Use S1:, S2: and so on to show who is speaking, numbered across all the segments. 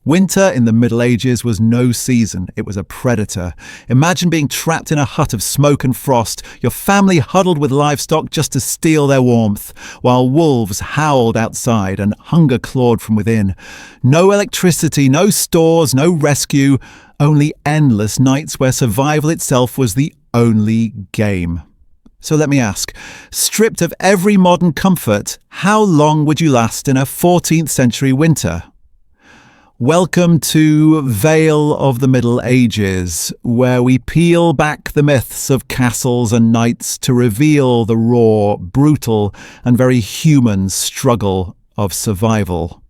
S1: Winter in the Middle Ages was no season, it was a predator. Imagine being trapped in a hut of smoke and frost, your family huddled with livestock just to steal their warmth, while wolves howled outside and hunger clawed from within. No electricity, no stores, no rescue, only endless nights where survival itself was the only game. So let me ask, stripped of every modern comfort, how long would you last in a 14th century winter? Welcome to Vale of the Middle Ages, where we peel back the myths of castles and knights to reveal the raw, brutal, and very human struggle of survival.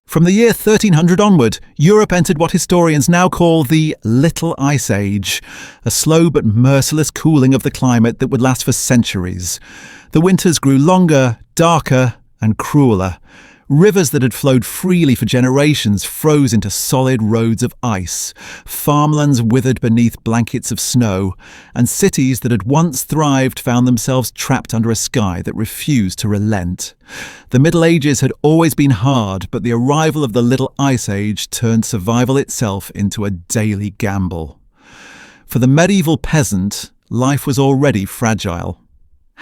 S1: From the year 1300 onward, Europe entered what historians now call the Little Ice Age, a slow but merciless cooling of the climate that would last for centuries. The winters grew longer, darker, and crueler. Rivers that had flowed freely for generations froze into solid roads of ice, farmlands withered beneath blankets of snow, and cities that had once thrived found themselves trapped under a sky that refused to relent. The Middle Ages had always been hard, but the arrival of the Little Ice Age turned survival itself into a daily gamble. For the medieval peasant, life was already fragile.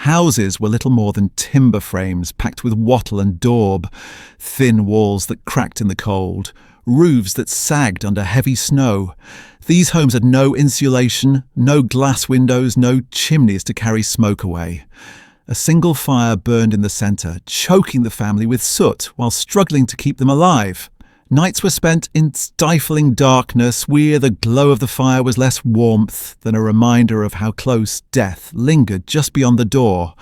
S1: Houses were little more than timber frames packed with wattle and daub, thin walls that cracked in the cold, roofs that sagged under heavy snow. These homes had no insulation, no glass windows, no chimneys to carry smoke away. A single fire burned in the centre, choking the family with soot while struggling to keep them alive. Nights were spent in stifling darkness, where the glow of the fire was less warmth than a reminder of how close death lingered just beyond the door.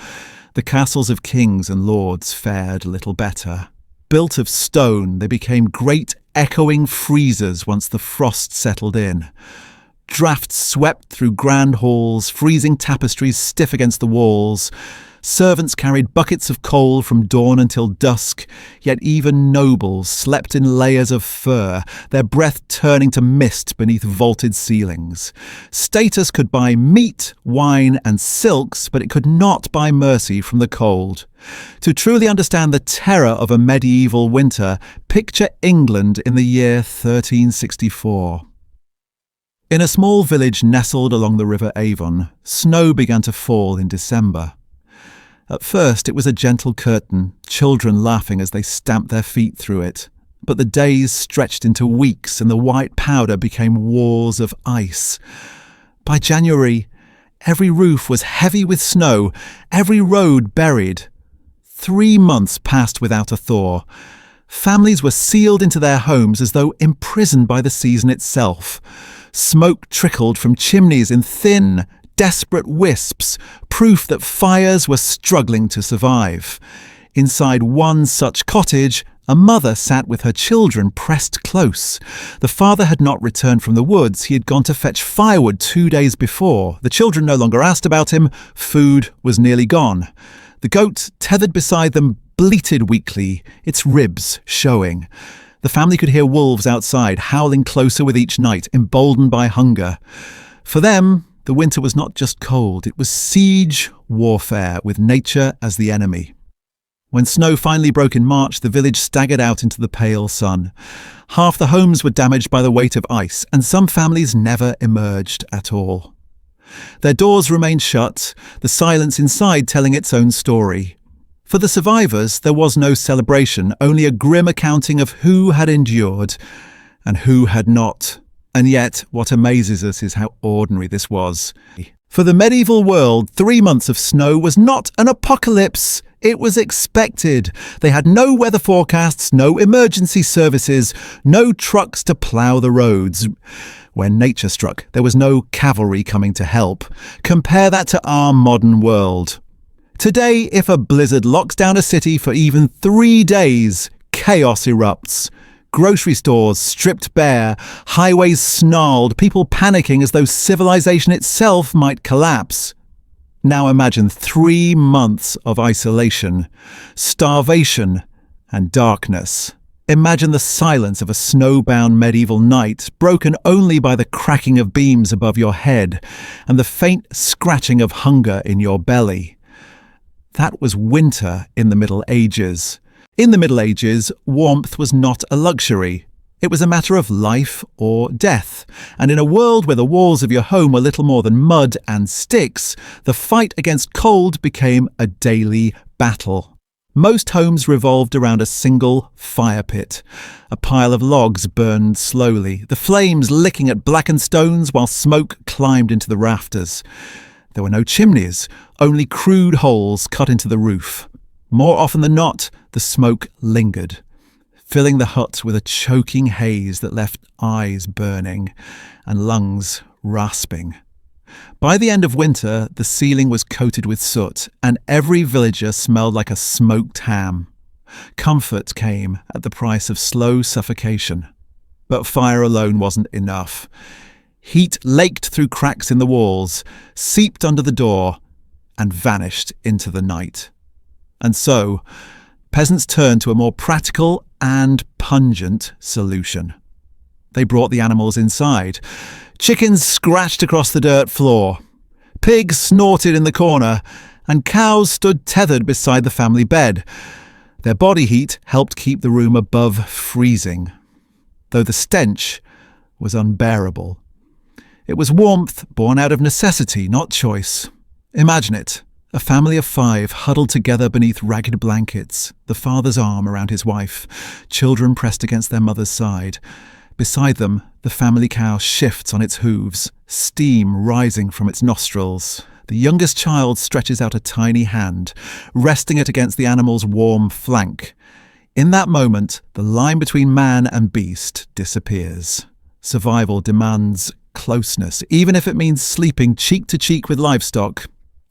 S1: The castles of kings and lords fared little better. Built of stone, they became great echoing freezers once the frost settled in. Drafts swept through grand halls, freezing tapestries stiff against the walls. Servants carried buckets of coal from dawn until dusk, yet even nobles slept in layers of fur, their breath turning to mist beneath vaulted ceilings. Status could buy meat, wine, and silks, but it could not buy mercy from the cold. To truly understand the terror of a medieval winter, picture England in the year 1364. In a small village nestled along the River Avon, snow began to fall in December. At first it was a gentle curtain, children laughing as they stamped their feet through it. But the days stretched into weeks and the white powder became walls of ice. By January, every roof was heavy with snow, every road buried. 3 months passed without a thaw. Families were sealed into their homes as though imprisoned by the season itself. Smoke trickled from chimneys in thin, desperate wisps, proof that fires were struggling to survive. Inside one such cottage, a mother sat with her children pressed close. The father had not returned from the woods. He had gone to fetch firewood 2 days before. The children no longer asked about him. Food was nearly gone. The goat, tethered beside them, bleated weakly, its ribs showing. The family could hear wolves outside, howling closer with each night, emboldened by hunger. For them, the winter was not just cold, it was siege warfare with nature as the enemy. When snow finally broke in March, the village staggered out into the pale sun. Half the homes were damaged by the weight of ice, and some families never emerged at all. Their doors remained shut, the silence inside telling its own story. For the survivors, there was no celebration, only a grim accounting of who had endured and who had not. And yet, what amazes us is how ordinary this was. For the medieval world, 3 months of snow was not an apocalypse. It was expected. They had no weather forecasts, no emergency services, no trucks to plough the roads. When nature struck, there was no cavalry coming to help. Compare that to our modern world. Today, if a blizzard locks down a city for even 3 days, chaos erupts. Grocery stores stripped bare, highways snarled, people panicking as though civilization itself might collapse. Now imagine 3 months of isolation, starvation, and darkness. Imagine the silence of a snowbound medieval night, broken only by the cracking of beams above your head and the faint scratching of hunger in your belly. That was winter in the Middle Ages. In the Middle Ages, warmth was not a luxury. It was a matter of life or death, and in a world where the walls of your home were little more than mud and sticks, the fight against cold became a daily battle. Most homes revolved around a single fire pit. A pile of logs burned slowly, the flames licking at blackened stones while smoke climbed into the rafters. There were no chimneys, only crude holes cut into the roof. More often than not, the smoke lingered, filling the hut with a choking haze that left eyes burning and lungs rasping. By the end of winter, the ceiling was coated with soot, and every villager smelled like a smoked ham. Comfort came at the price of slow suffocation. But fire alone wasn't enough. Heat laked through cracks in the walls, seeped under the door, and vanished into the night. And so, peasants turned to a more practical and pungent solution. They brought the animals inside. Chickens scratched across the dirt floor. Pigs snorted in the corner, and cows stood tethered beside the family bed. Their body heat helped keep the room above freezing, though the stench was unbearable. It was warmth born out of necessity, not choice. Imagine it. A family of 5 huddled together beneath ragged blankets, the father's arm around his wife, children pressed against their mother's side. Beside them, the family cow shifts on its hooves, steam rising from its nostrils. The youngest child stretches out a tiny hand, resting it against the animal's warm flank. In that moment, the line between man and beast disappears. Survival demands closeness, even if it means sleeping cheek to cheek with livestock.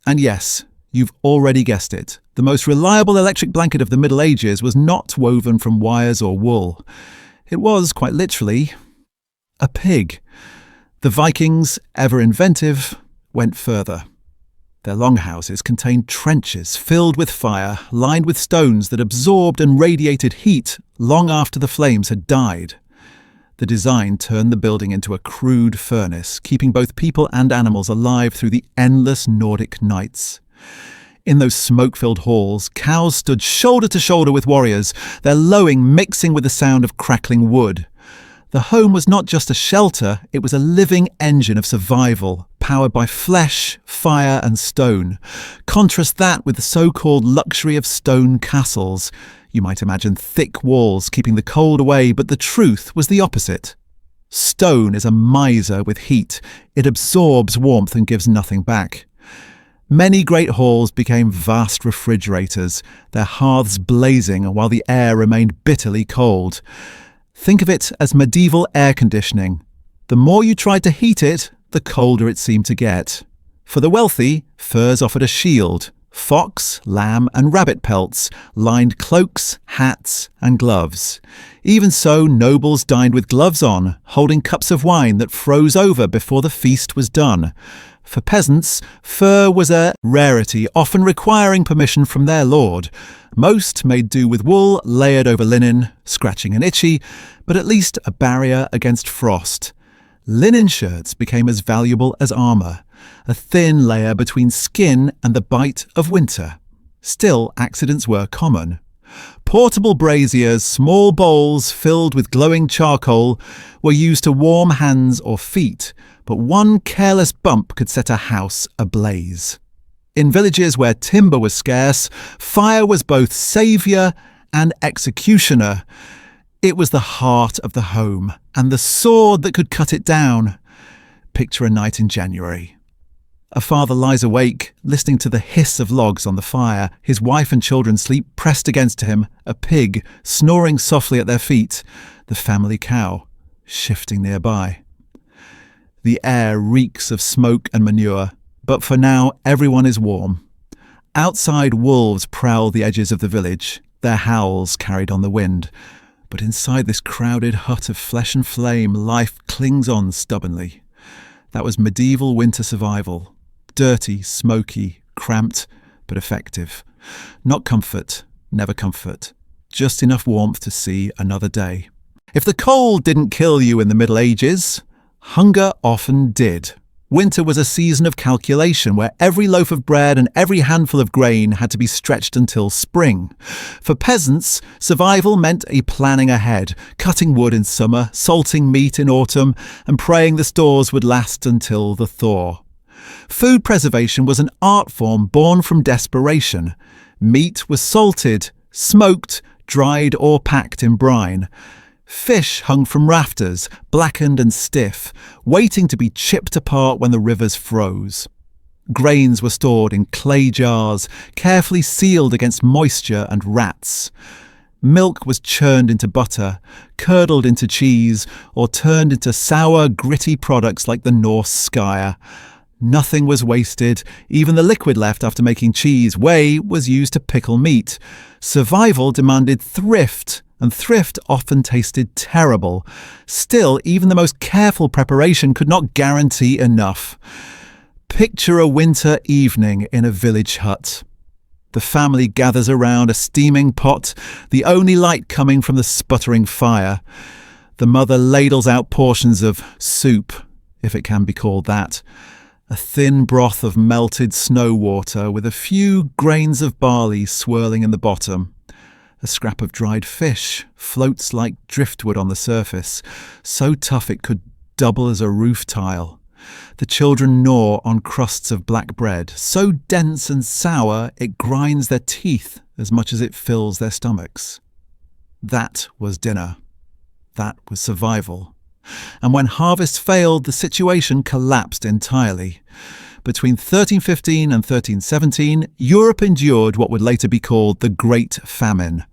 S1: And yes, you've already guessed it. The most reliable electric blanket of the Middle Ages was not woven from wires or wool. It was, quite literally, a pig. The Vikings, ever inventive, went further. Their longhouses contained trenches filled with fire, lined with stones that absorbed and radiated heat long after the flames had died. The design turned the building into a crude furnace, keeping both people and animals alive through the endless Nordic nights. In those smoke-filled halls, cows stood shoulder to shoulder with warriors, their lowing mixing with the sound of crackling wood. The home was not just a shelter, it was a living engine of survival, powered by flesh, fire and stone. Contrast that with the so-called luxury of stone castles. You might imagine thick walls keeping the cold away, but the truth was the opposite. Stone is a miser with heat. It absorbs warmth and gives nothing back. Many great halls became vast refrigerators, their hearths blazing while the air remained bitterly cold. Think of it as medieval air conditioning. The more you tried to heat it, the colder it seemed to get. For the wealthy, furs offered a shield. Fox, lamb and rabbit pelts lined cloaks, hats and gloves. Even so, nobles dined with gloves on, holding cups of wine that froze over before the feast was done. For peasants, fur was a rarity, often requiring permission from their lord. Most made do with wool layered over linen, scratching and itchy, but at least a barrier against frost. Linen shirts became as valuable as armour, a thin layer between skin and the bite of winter. Still, accidents were common. Portable braziers, small bowls filled with glowing charcoal, were used to warm hands or feet, but one careless bump could set a house ablaze. In villages where timber was scarce, fire was both saviour and executioner. It was the heart of the home, and the sword that could cut it down. Picture a night in January. A father lies awake, listening to the hiss of logs on the fire. His wife and children sleep pressed against him, a pig snoring softly at their feet, the family cow shifting nearby. The air reeks of smoke and manure, but for now everyone is warm. Outside, wolves prowl the edges of the village, their howls carried on the wind. But inside this crowded hut of flesh and flame, life clings on stubbornly. That was medieval winter survival. Dirty, smoky, cramped, but effective. Not comfort, never comfort. Just enough warmth to see another day. If the cold didn't kill you in the Middle Ages, hunger often did. Winter was a season of calculation where every loaf of bread and every handful of grain had to be stretched until spring. For peasants, survival meant a planning ahead, cutting wood in summer, salting meat in autumn, and praying the stores would last until the thaw. Food preservation was an art form born from desperation. Meat was salted, smoked, dried or packed in brine. Fish hung from rafters, blackened and stiff, waiting to be chipped apart when the rivers froze. Grains were stored in clay jars, carefully sealed against moisture and rats. Milk was churned into butter, curdled into cheese, or turned into sour, gritty products like the Norse Skyer. Nothing was wasted, even the liquid left after making cheese. Whey was used to pickle meat. Survival demanded thrift, and thrift often tasted terrible. Still, even the most careful preparation could not guarantee enough. Picture a winter evening in a village hut. The family gathers around a steaming pot, the only light coming from the sputtering fire. The mother ladles out portions of soup, if it can be called that. A thin broth of melted snow water with a few grains of barley swirling in the bottom. A scrap of dried fish floats like driftwood on the surface, so tough it could double as a roof tile. The children gnaw on crusts of black bread, so dense and sour it grinds their teeth as much as it fills their stomachs. That was dinner. That was survival. And when harvest failed, the situation collapsed entirely. Between 1315 and 1317, Europe endured what would later be called the Great Famine.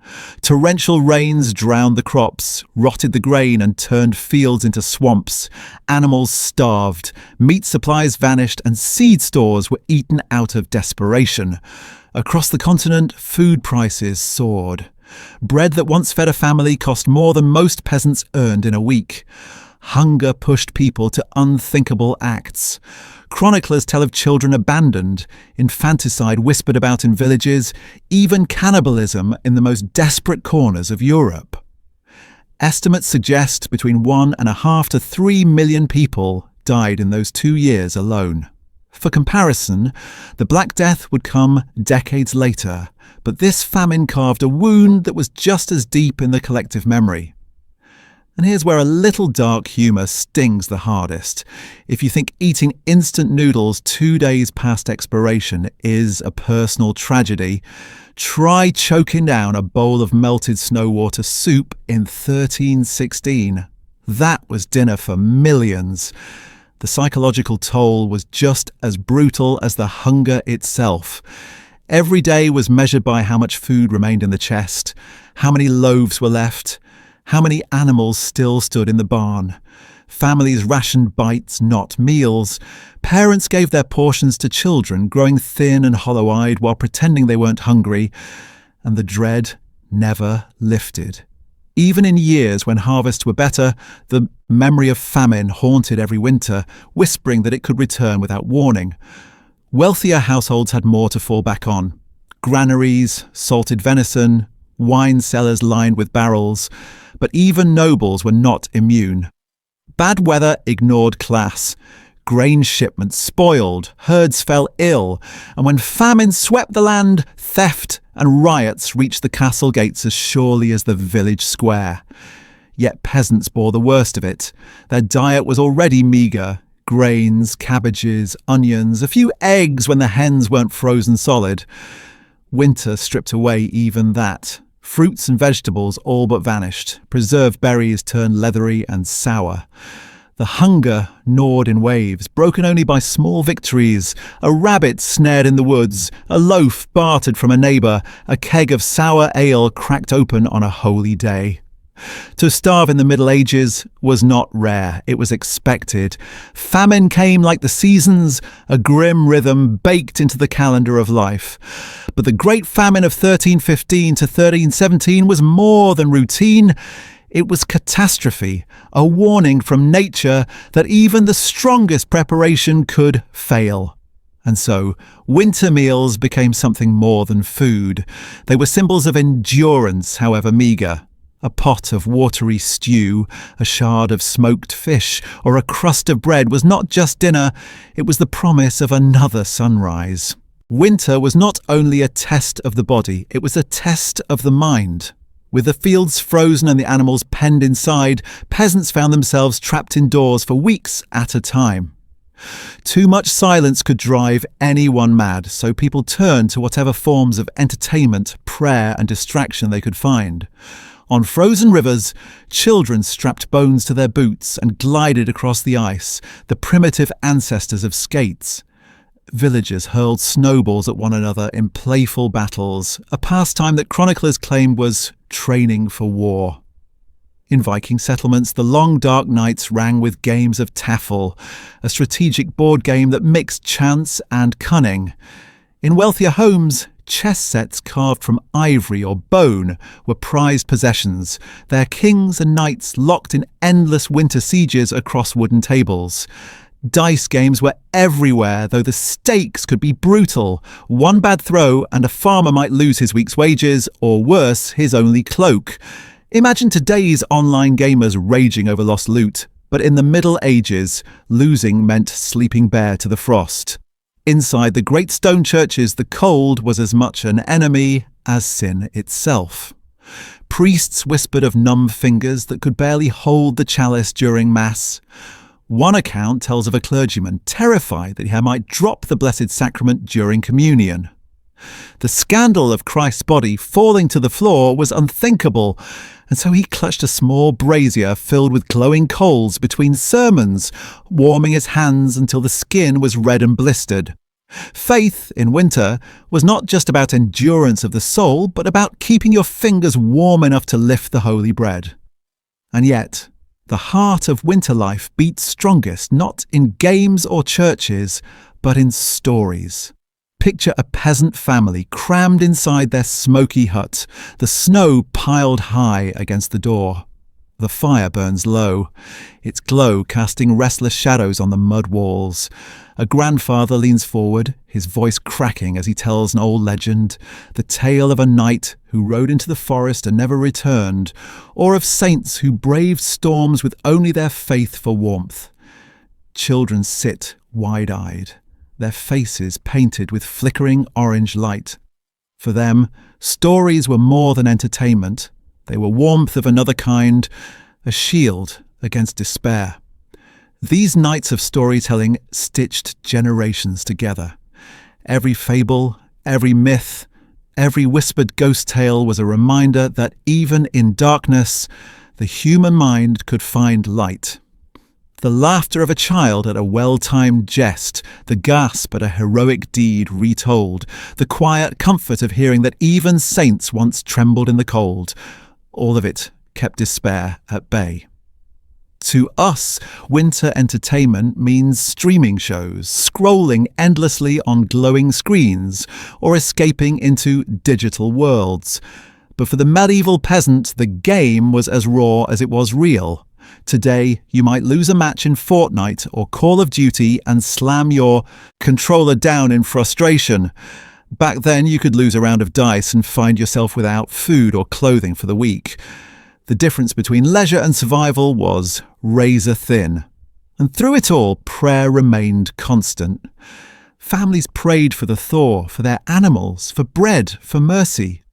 S1: Torrential rains drowned the crops, rotted the grain and turned fields into swamps. Animals starved, meat supplies vanished and seed stores were eaten out of desperation. Across the continent, food prices soared. Bread that once fed a family cost more than most peasants earned in a week. Hunger pushed people to unthinkable acts. Chroniclers tell of children abandoned, infanticide whispered about in villages, even cannibalism in the most desperate corners of Europe. Estimates suggest between 1.5 to 3 million people died in those 2 years alone. For comparison, the Black Death would come decades later, but this famine carved a wound that was just as deep in the collective memory. And here's where a little dark humour stings the hardest. If you think eating instant noodles 2 days past expiration is a personal tragedy, try choking down a bowl of melted snow water soup in 1316. That was dinner for millions. The psychological toll was just as brutal as the hunger itself. Every day was measured by how much food remained in the chest, how many loaves were left, how many animals still stood in the barn. Families rationed bites, not meals. Parents gave their portions to children, growing thin and hollow-eyed while pretending they weren't hungry, and the dread never lifted. Even in years when harvests were better, the memory of famine haunted every winter, whispering that it could return without warning. Wealthier households had more to fall back on. Granaries, salted venison, wine cellars lined with barrels, but even nobles were not immune. Bad weather ignored class. Grain shipments spoiled, herds fell ill, and when famine swept the land, theft and riots reached the castle gates as surely as the village square. Yet peasants bore the worst of it. Their diet was already meagre. Grains, cabbages, onions, a few eggs when the hens weren't frozen solid. Winter stripped away even that. Fruits and vegetables all but vanished. Preserved berries turned leathery and sour. The hunger gnawed in waves, broken only by small victories. A rabbit snared in the woods, a loaf bartered from a neighbour, a keg of sour ale cracked open on a holy day. To starve in the Middle Ages was not rare, it was expected. Famine came like the seasons, a grim rhythm baked into the calendar of life. But the Great Famine of 1315 to 1317 was more than routine. It was catastrophe, a warning from nature that even the strongest preparation could fail. And so, winter meals became something more than food. They were symbols of endurance, however meagre. A pot of watery stew, a shard of smoked fish, or a crust of bread was not just dinner, it was the promise of another sunrise. Winter was not only a test of the body, it was a test of the mind. With the fields frozen and the animals penned inside, peasants found themselves trapped indoors for weeks at a time. Too much silence could drive anyone mad, so people turned to whatever forms of entertainment, prayer, and distraction they could find. On frozen rivers, children strapped bones to their boots and glided across the ice, the primitive ancestors of skates. Villagers hurled snowballs at one another in playful battles, a pastime that chroniclers claimed was training for war. In Viking settlements, the long dark nights rang with games of taffel, a strategic board game that mixed chance and cunning. In wealthier homes, chess sets carved from ivory or bone were prized possessions, their kings and knights locked in endless winter sieges across wooden tables. Dice games were everywhere, though the stakes could be brutal. One bad throw and a farmer might lose his week's wages, or worse, his only cloak. Imagine today's online gamers raging over lost loot, but in the Middle Ages, losing meant sleeping bare to the frost. Inside the great stone churches, the cold was as much an enemy as sin itself. Priests whispered of numb fingers that could barely hold the chalice during Mass. One account tells of a clergyman terrified that he might drop the Blessed Sacrament during communion. The scandal of Christ's body falling to the floor was unthinkable, and so he clutched a small brazier filled with glowing coals between sermons, warming his hands until the skin was red and blistered. Faith, in winter, was not just about endurance of the soul, but about keeping your fingers warm enough to lift the holy bread. And yet, the heart of winter life beats strongest not in games or churches, but in stories. Picture a peasant family crammed inside their smoky hut, the snow piled high against the door. The fire burns low, its glow casting restless shadows on the mud walls. A grandfather leans forward, his voice cracking as he tells an old legend, the tale of a knight who rode into the forest and never returned, or of saints who braved storms with only their faith for warmth. Children sit wide-eyed, their faces painted with flickering orange light. For them, stories were more than entertainment. They were warmth of another kind, a shield against despair. These nights of storytelling stitched generations together. Every fable, every myth, every whispered ghost tale was a reminder that even in darkness, the human mind could find light. The laughter of a child at a well-timed jest, the gasp at a heroic deed retold, the quiet comfort of hearing that even saints once trembled in the cold, all of it kept despair at bay. To us, winter entertainment means streaming shows, scrolling endlessly on glowing screens, or escaping into digital worlds. But for the medieval peasant, the game was as raw as it was real. Today, you might lose a match in Fortnite or Call of Duty and slam your controller down in frustration. Back then, you could lose a round of dice and find yourself without food or clothing for the week. The difference between leisure and survival was razor thin. And through it all, prayer remained constant. Families prayed for the thaw, for their animals, for bread, for mercy.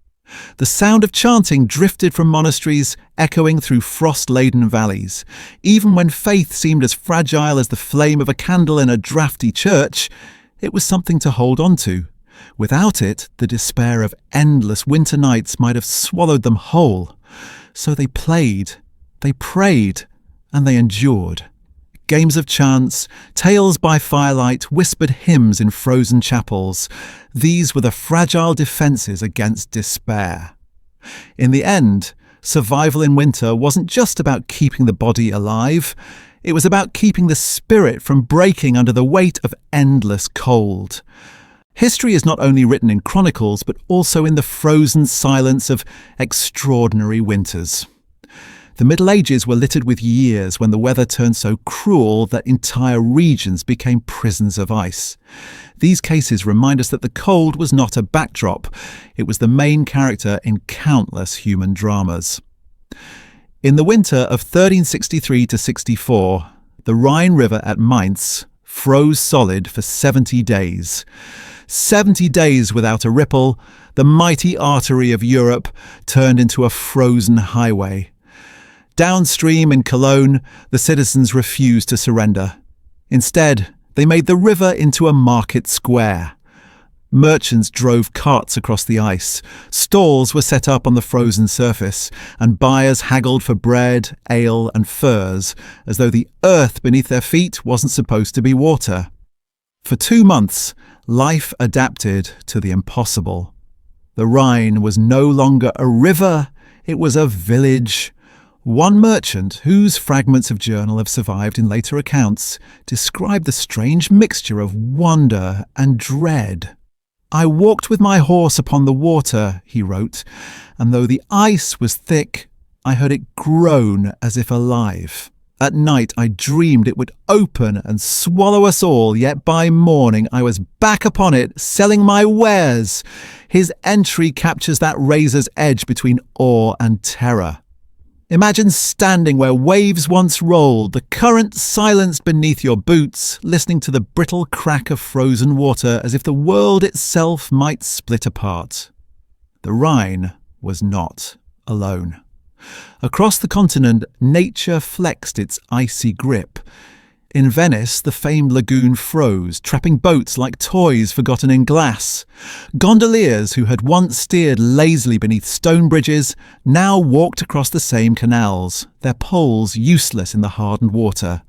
S1: The sound of chanting drifted from monasteries, echoing through frost-laden valleys. Even when faith seemed as fragile as the flame of a candle in a drafty church, it was something to hold on to. Without it, the despair of endless winter nights might have swallowed them whole. So they played, they prayed, and they endured. Games of chance, tales by firelight, whispered hymns in frozen chapels. These were the fragile defences against despair. In the end, survival in winter wasn't just about keeping the body alive. It was about keeping the spirit from breaking under the weight of endless cold. History is not only written in chronicles, but also in the frozen silence of extraordinary winters. The Middle Ages were littered with years when the weather turned so cruel that entire regions became prisons of ice. These cases remind us that the cold was not a backdrop. It was the main character in countless human dramas. In the winter of 1363 to 64, the Rhine River at Mainz froze solid for 70 days. 70 days without a ripple, the mighty artery of Europe turned into a frozen highway. Downstream in Cologne, the citizens refused to surrender. Instead, they made the river into a market square. Merchants drove carts across the ice, stalls were set up on the frozen surface, and buyers haggled for bread, ale, and furs, as though the earth beneath their feet wasn't supposed to be water. For 2 months, life adapted to the impossible. The Rhine was no longer a river, it was a village. One merchant, whose fragments of journal have survived in later accounts, described the strange mixture of wonder and dread. "I walked with my horse upon the water," he wrote, "and though the ice was thick, I heard it groan as if alive. At night I dreamed it would open and swallow us all, yet by morning I was back upon it, selling my wares." His entry captures that razor's edge between awe and terror. Imagine standing where waves once rolled, the current silenced beneath your boots, listening to the brittle crack of frozen water as if the world itself might split apart. The Rhine was not alone. Across the continent, nature flexed its icy grip. In Venice, the famed lagoon froze, trapping boats like toys forgotten in glass. Gondoliers who had once steered lazily beneath stone bridges now walked across the same canals, their poles useless in the hardened water.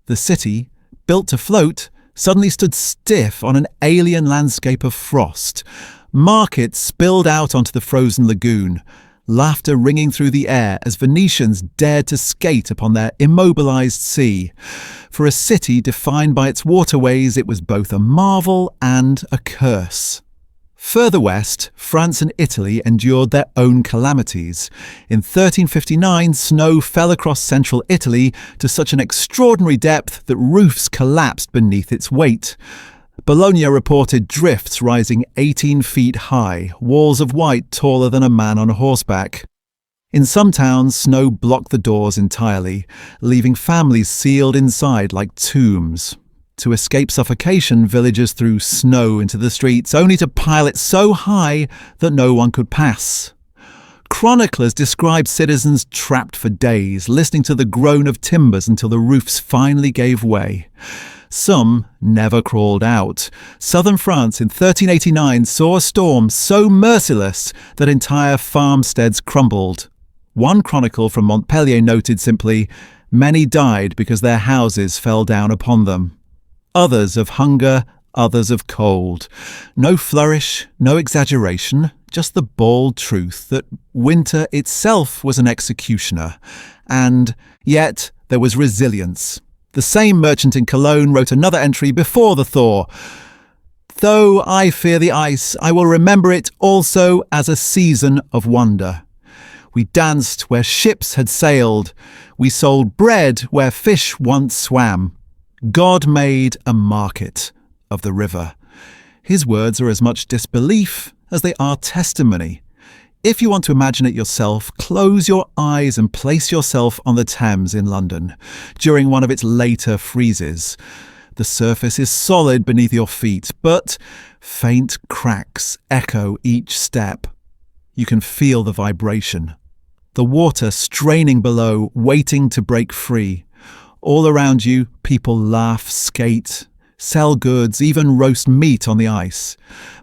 S1: The city, built to float, suddenly stood stiff on an alien landscape of frost. Markets spilled out onto the frozen lagoon, laughter ringing through the air as Venetians dared to skate upon their immobilized sea. For a city defined by its waterways, it was both a marvel and a curse. Further west, France and Italy endured their own calamities. In 1359, snow fell across central Italy to such an extraordinary depth that roofs collapsed beneath its weight. Bologna reported drifts rising 18 feet high, walls of white taller than a man on horseback. In some towns, snow blocked the doors entirely, leaving families sealed inside like tombs. To escape suffocation, villagers threw snow into the streets, only to pile it so high that no one could pass. Chroniclers described citizens trapped for days, listening to the groan of timbers until the roofs finally gave way. Some never crawled out. Southern France in 1389 saw a storm so merciless that entire farmsteads crumbled. One chronicle from Montpellier noted simply, "Many died because their houses fell down upon them." Others of hunger, others of cold. No flourish, no exaggeration, just the bald truth that winter itself was an executioner. And yet there was resilience. The same merchant in Cologne wrote another entry before the thaw. "Though I fear the ice, I will remember it also as a season of wonder. We danced where ships had sailed. We sold bread where fish once swam. God made a market of the river." His words are as much disbelief as they are testimony. If you want to imagine it yourself, close your eyes and place yourself on the Thames in London during one of its later freezes. The surface is solid beneath your feet, but faint cracks echo each step. You can feel the vibration. The water straining below, waiting to break free. All around you, people laugh, skate, sell goods, even roast meat on the ice.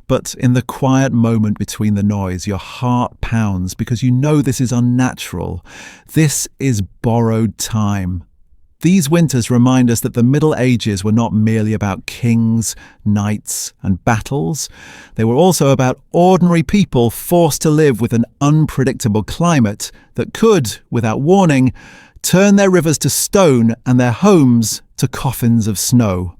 S1: But in the quiet moment between the noise, your heart pounds because you know this is unnatural. This is borrowed time. These winters remind us that the Middle Ages were not merely about kings, knights, and battles. They were also about ordinary people forced to live with an unpredictable climate that could, without warning, turn their rivers to stone and their homes to coffins of snow.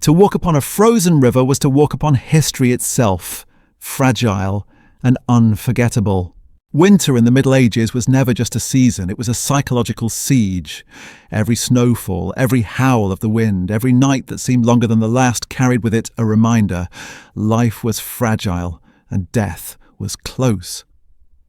S1: To walk upon a frozen river was to walk upon history itself, fragile and unforgettable. Winter in the Middle Ages was never just a season, it was a psychological siege. Every snowfall, every howl of the wind, every night that seemed longer than the last carried with it a reminder. Life was fragile and death was close.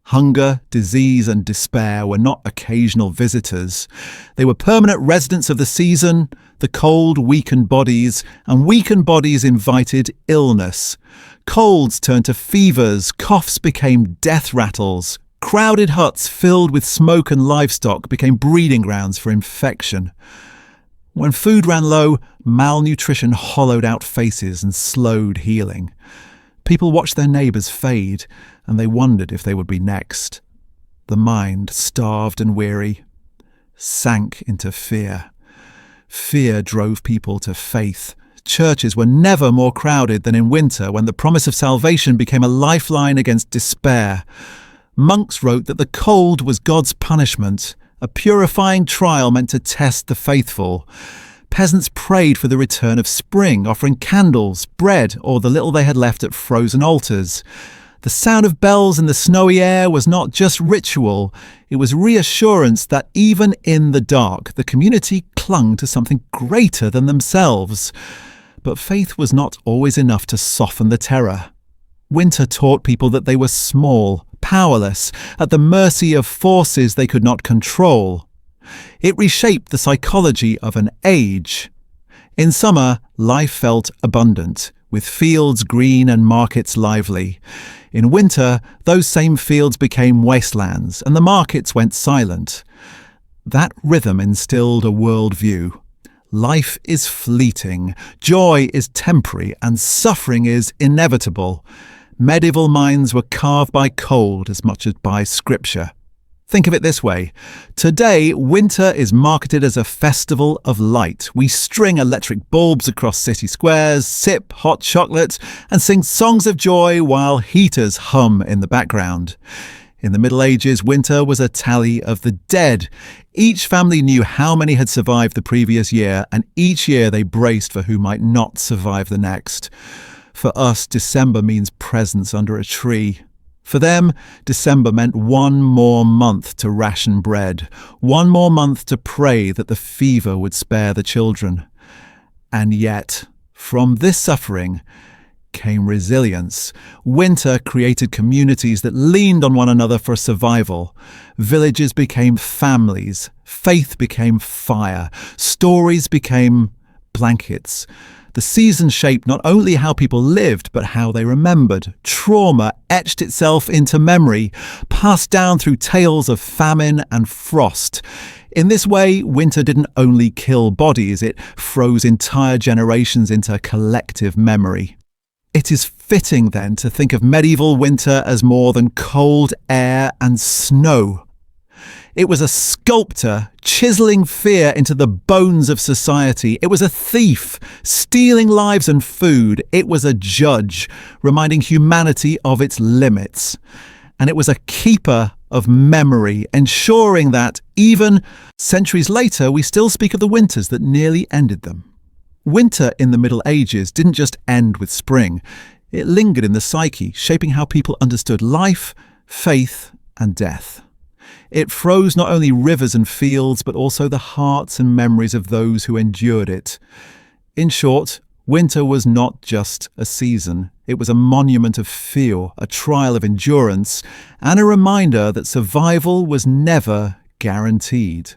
S1: Hunger, disease, and despair were not occasional visitors. They were permanent residents of the season. The cold weakened bodies, and weakened bodies invited illness. Colds turned to fevers, coughs became death rattles. Crowded huts filled with smoke and livestock became breeding grounds for infection. When food ran low, malnutrition hollowed out faces and slowed healing. People watched their neighbours fade, and they wondered if they would be next. The mind, starved and weary, sank into fear. Fear drove people to faith. Churches were never more crowded than in winter, when the promise of salvation became a lifeline against despair. Monks wrote that the cold was God's punishment, a purifying trial meant to test the faithful. Peasants prayed for the return of spring, offering candles, bread, or the little they had left at frozen altars. The sound of bells in the snowy air was not just ritual, it was reassurance that even in the dark, the community clung to something greater than themselves. But faith was not always enough to soften the terror. Winter taught people that they were small, powerless, at the mercy of forces they could not control. It reshaped the psychology of an age. In summer, life felt abundant, with fields green and markets lively. In winter, those same fields became wastelands, and the markets went silent. That rhythm instilled a worldview. Life is fleeting, joy is temporary, and suffering is inevitable. Medieval minds were carved by cold as much as by scripture. Think of it this way. Today, winter is marketed as a festival of light. We string electric bulbs across city squares, sip hot chocolate, and sing songs of joy while heaters hum in the background. In the Middle Ages, winter was a tally of the dead. Each family knew how many had survived the previous year, and each year they braced for who might not survive the next. For us, December means presents under a tree. For them, December meant one more month to ration bread, one more month to pray that the fever would spare the children. And yet, from this suffering came resilience. Winter created communities that leaned on one another for survival. Villages became families, faith became fire, stories became blankets. The season shaped not only how people lived, but how they remembered. Trauma etched itself into memory, passed down through tales of famine and frost. In this way, winter didn't only kill bodies, it froze entire generations into collective memory. It is fitting, then, to think of medieval winter as more than cold air and snow. It was a sculptor chiseling fear into the bones of society. It was a thief stealing lives and food. It was a judge reminding humanity of its limits. And it was a keeper of memory, ensuring that even centuries later we still speak of the winters that nearly ended them. Winter in the Middle Ages didn't just end with spring. It lingered in the psyche, shaping how people understood life, faith, and death. It froze not only rivers and fields, but also the hearts and memories of those who endured it. In short, winter was not just a season. It was a monument of fear, a trial of endurance, and a reminder that survival was never guaranteed.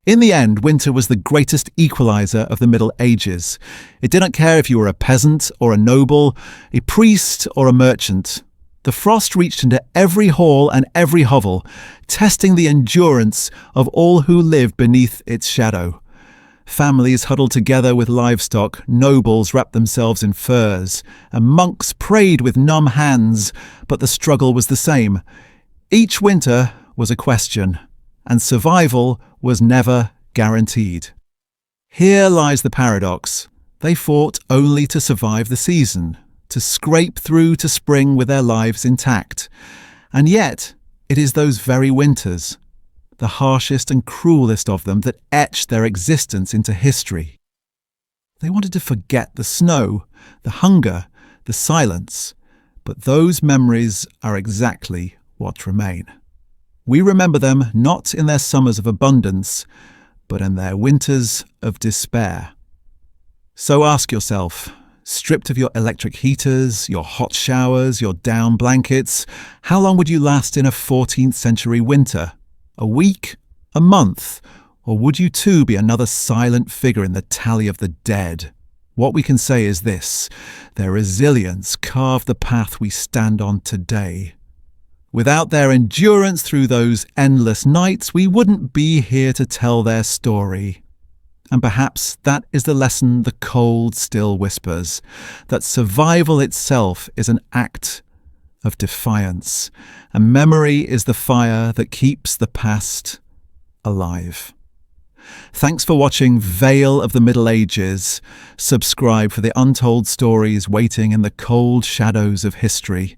S1: In the end, winter was the greatest equalizer of the Middle Ages. It didn't care if you were a peasant or a noble, a priest or a merchant. The frost reached into every hall and every hovel, testing the endurance of all who lived beneath its shadow. Families huddled together with livestock, nobles wrapped themselves in furs, and monks prayed with numb hands, but the struggle was the same. Each winter was a question, and survival was never guaranteed. Here lies the paradox. They fought only to survive the season, to scrape through to spring with their lives intact. And yet, it is those very winters, the harshest and cruelest of them, that etched their existence into history. They wanted to forget the snow, the hunger, the silence, but those memories are exactly what remain. We remember them not in their summers of abundance, but in their winters of despair. So ask yourself, Stripped of your electric heaters, your hot showers, your down blankets, how long would you last in a 14th century winter? A week? A month? Or would you too be another silent figure in the tally of the dead? What we can say is this: their resilience carved the path we stand on today. Without their endurance through those endless nights, we wouldn't be here to tell their story. And perhaps that is the lesson the cold still whispers, that survival itself is an act of defiance, and memory is the fire that keeps the past alive. Thanks for watching Veil of the Middle Ages. Subscribe for the untold stories waiting in the cold shadows of history.